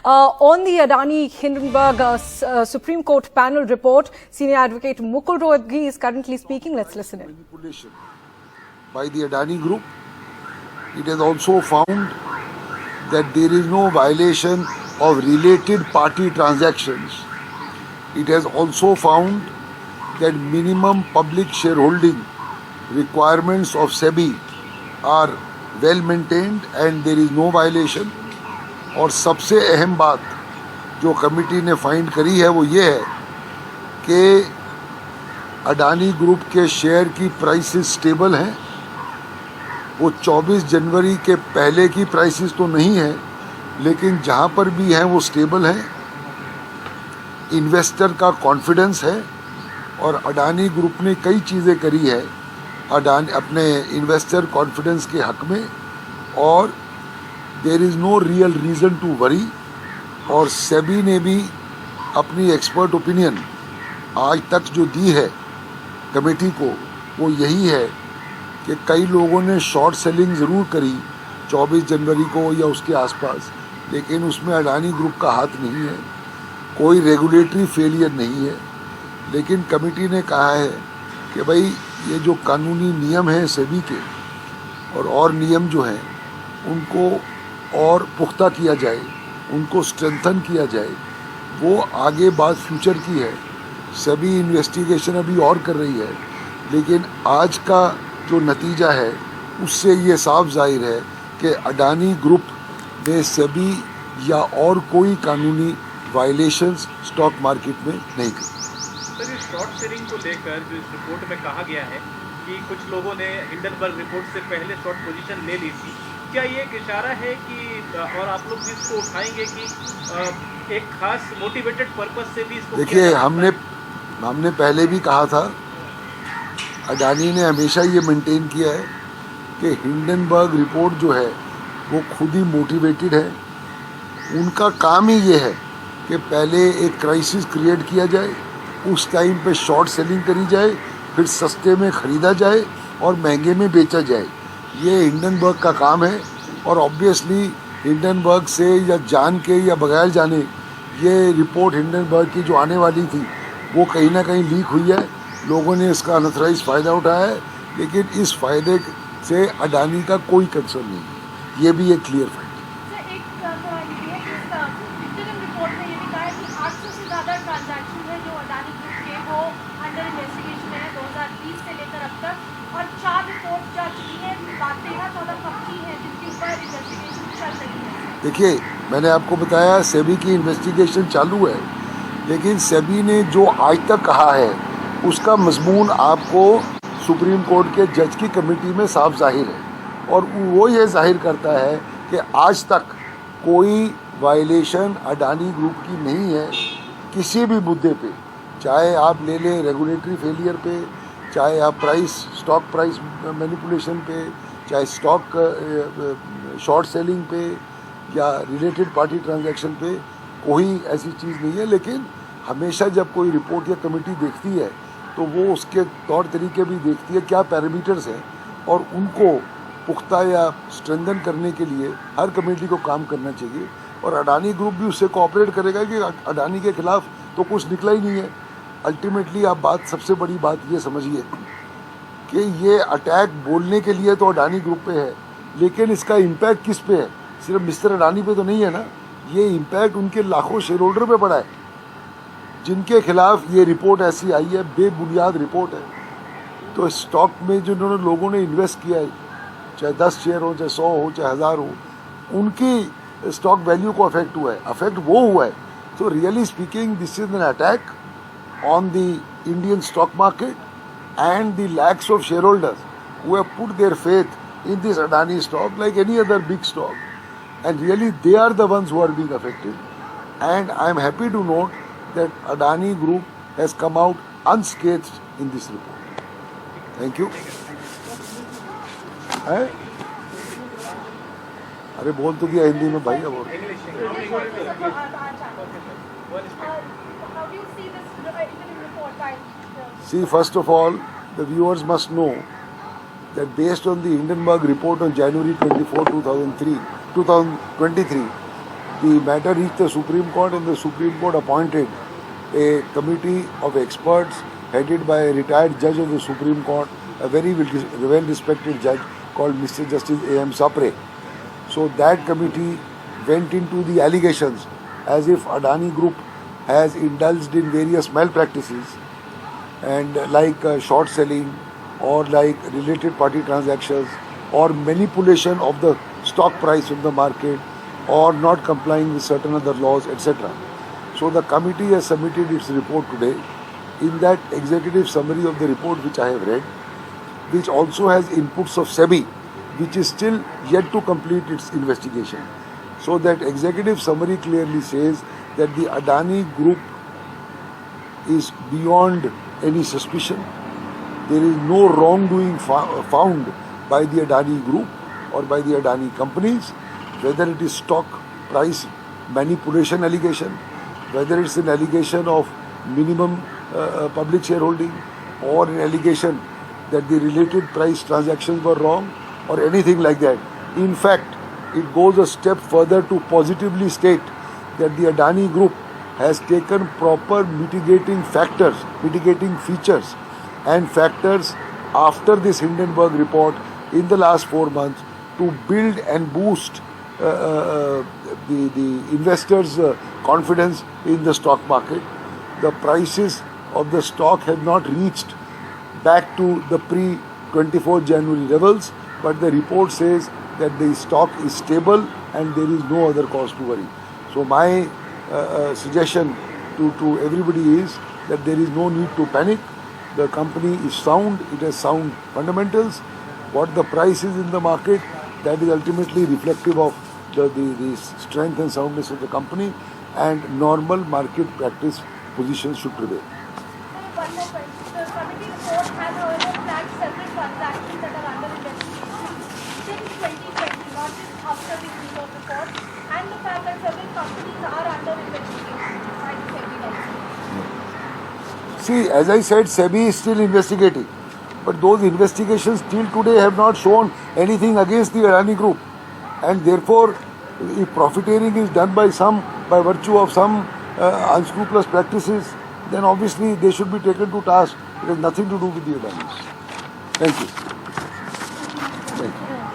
On the Adani Hindenburg Supreme Court panel report, senior advocate Mukul Rohatgi is currently speaking. Let's listen in. Manipulation by the Adani Group. It has also found that there is no violation of related party transactions. It has also found that minimum public shareholding requirements of SEBI are well maintained and there is no violation. और सबसे अहम बात जो committee ने find करी है वो ये है कि अडानी ग्रुप के शेयर की प्राइसेस स्टेबल हैं. वो 24 जनवरी के पहले की प्राइसेस तो नहीं है, लेकिन जहाँ पर भी हैं वो स्टेबल हैं. इन्वेस्टर का कॉन्फिडेंस है और अडानी ग्रुप ने कई चीज़ें करी है अडानी अपने इन्वेस्टर कॉन्फिडेंस के हक में, और there is no real reason to worry. और सेबी ने भी अपनी एक्सपर्ट ओपिनियन आज तक जो दी है कमेटी को वो यही है कि कई लोगों ने शॉर्ट सेलिंग ज़रूर करी 24 जनवरी को या उसके आसपास, लेकिन उसमें अडानी ग्रुप का हाथ नहीं है. कोई रेगुलेटरी फेलियर नहीं है. लेकिन कमेटी ने कहा है कि भाई ये जो कानूनी नियम हैं सेबी के और नियम जो हैं उनको और पुख्ता किया जाए, उनको स्ट्रेंथन किया जाए. वो आगे बात फ्यूचर की है. सेबी इन्वेस्टिगेशन अभी और कर रही है, लेकिन आज का जो नतीजा है उससे ये साफ जाहिर है कि अडानी ग्रुप ने सेबी या और कोई कानूनी वायलेशंस स्टॉक मार्केट में नहीं की. सर, इस शॉर्ट सेलिंग को लेकर जो इस रिपोर्ट में कहा गया है कि कुछ लोगों ने हिंडनबर्ग रिपोर्ट से पहले शॉर्ट पोजीशन ले ली थी, क्या ये एक इशारा है कि और आप लोग भी इसको उठाएंगे कि एक खास मोटिवेटेड पर्पस से भी इसको? देखिए, हमने पहले भी कहा था, अडानी ने हमेशा ये मेंटेन किया है कि हिंडनबर्ग रिपोर्ट जो है वो खुद ही मोटिवेटेड है. उनका काम ही ये है कि पहले एक क्राइसिस क्रिएट किया जाए, उस टाइम पे शॉर्ट सेलिंग करी जाए, फिर सस्ते में ख़रीदा जाए और महंगे में बेचा जाए. ये हिंडनबर्ग का काम है. और ऑब्वियसली हिंडनबर्ग से या जान के या बगैर जाने ये रिपोर्ट हिंडनबर्ग की जो आने वाली थी वो कहीं ना कहीं लीक हुई है. लोगों ने इसका अनथराइज फ़ायदा उठाया है, लेकिन इस फ़ायदे से अडानी का कोई कंसर्न नहीं है. ये भी एक क्लियर फैक्ट. रिपोर्ट में ये भी कहा है कि 800 से ज़्यादा ट्रांजैक्शन है जो अडानी ग्रुप के वो अंडर इन्वेस्टिगेशन है 2020 से लेकर अब तक, और 4 रिपोर्ट जा चुकी हैं. बातें ना ज़्यादा पक्की हैं जिनके ऊपर इन्वेस्टिगेशन चल रही है. देखिए, मैंने आपको बताया सेबी की इन्वेस्टिगेशन चालू है, लेकिन सेबी ने जो आज तक कहा है उसका मजमून आपको सुप्रीम कोर्ट के जज की कमेटी में साफ जाहिर है. और वो ये जाहिर करता है कि आज तक कोई वायलेशन अडानी ग्रुप की नहीं है किसी भी मुद्दे पे. चाहे आप ले लें रेगुलेटरी फेलियर पे, चाहे आप स्टॉक प्राइस मैनिपुलेशन पे, चाहे स्टॉक शॉर्ट सेलिंग पे या रिलेटेड पार्टी ट्रांजैक्शन पे, कोई ऐसी चीज़ नहीं है. लेकिन हमेशा जब कोई रिपोर्ट या कमेटी देखती है तो वो उसके तौर तरीके भी देखती है, क्या पैरामीटर्स हैं, और उनको पुख्ता या स्ट्रेंथन करने के लिए हर कमेटी को काम करना चाहिए. और अडानी ग्रुप भी उससे कोऑपरेट करेगा कि अडानी के खिलाफ तो कुछ निकला ही नहीं है. अल्टीमेटली आप सबसे बड़ी बात ये समझिए कि ये अटैक बोलने के लिए तो अडानी ग्रुप पे है, लेकिन इसका इम्पैक्ट किस पे है? सिर्फ मिस्टर अडानी पे तो नहीं है ना. ये इम्पैक्ट उनके लाखों शेयर होल्डर पे पड़ा है जिनके खिलाफ ये रिपोर्ट ऐसी आई है. बेबुनियाद रिपोर्ट है. तो स्टॉक में जो लोगों ने इन्वेस्ट किया है, चाहे 10 शेयर हो, चाहे 100 हो, चाहे 1000 हो, उनकी स्टॉक वैल्यू को अफेक्ट हुआ है. अफेक्ट वो हुआ है. तो really speaking this is an attack on the Indian stock market and the lakhs of shareholders who have put their faith in this Adani stock like any other big stock, and really they are the ones who are being affected. And I am happy to note that Adani Group has come out unscathed in this report. Thank you. है? अरे बोल तो दिया हिंदी में भाई. अब How do you see this interim report by See, first of all, the viewers must know that based on the Hindenburg report on January 24, 2023, the matter reached the Supreme Court, and the Supreme Court appointed a committee of experts headed by a retired judge of the Supreme Court, a very well-respected judge called Mr. Justice A.M. Sapre. So that committee went into the allegations as if Adani Group has indulged in various malpractices and like short selling or like related party transactions or manipulation of the stock price of the market or not complying with certain other laws, etc. So the committee has submitted its report today. In that executive summary of the report which I have read, which also has inputs of SEBI, which is still yet to complete its investigation. So that executive summary clearly says that the Adani Group is beyond any suspicion. There is no wrongdoing found by the Adani Group or by the Adani companies, whether it is stock price manipulation allegation, whether it's an allegation of minimum public shareholding or an allegation that the related price transactions were wrong or anything like that. In fact, it goes a step further to positively state that the Adani Group has taken proper mitigating features and factors after this Hindenburg report in the last 4 months to build and boost the investors' confidence in the stock market. The prices of the stock have not reached back to the pre-24 January levels, but the report says that the stock is stable and there is no other cause to worry. So my suggestion to everybody is that there is no need to panic. The company is sound, it has sound fundamentals. What the price is in the market, that is ultimately reflective of the strength and soundness of the company, and normal market practice positions should prevail. One more question. The committee report has however flagged several transactions that are under investigation since 2020, not just after the Hindenburg report, and the fact that several companies are under investigation by the SEBI also. See, as I said, SEBI is still investigating, but those investigations till today have not shown anything against the Adani Group, and therefore, if profiteering is done by some by virtue of some unscrupulous practices, then obviously they should be taken to task. It has nothing to do with the Adanis. Thank you.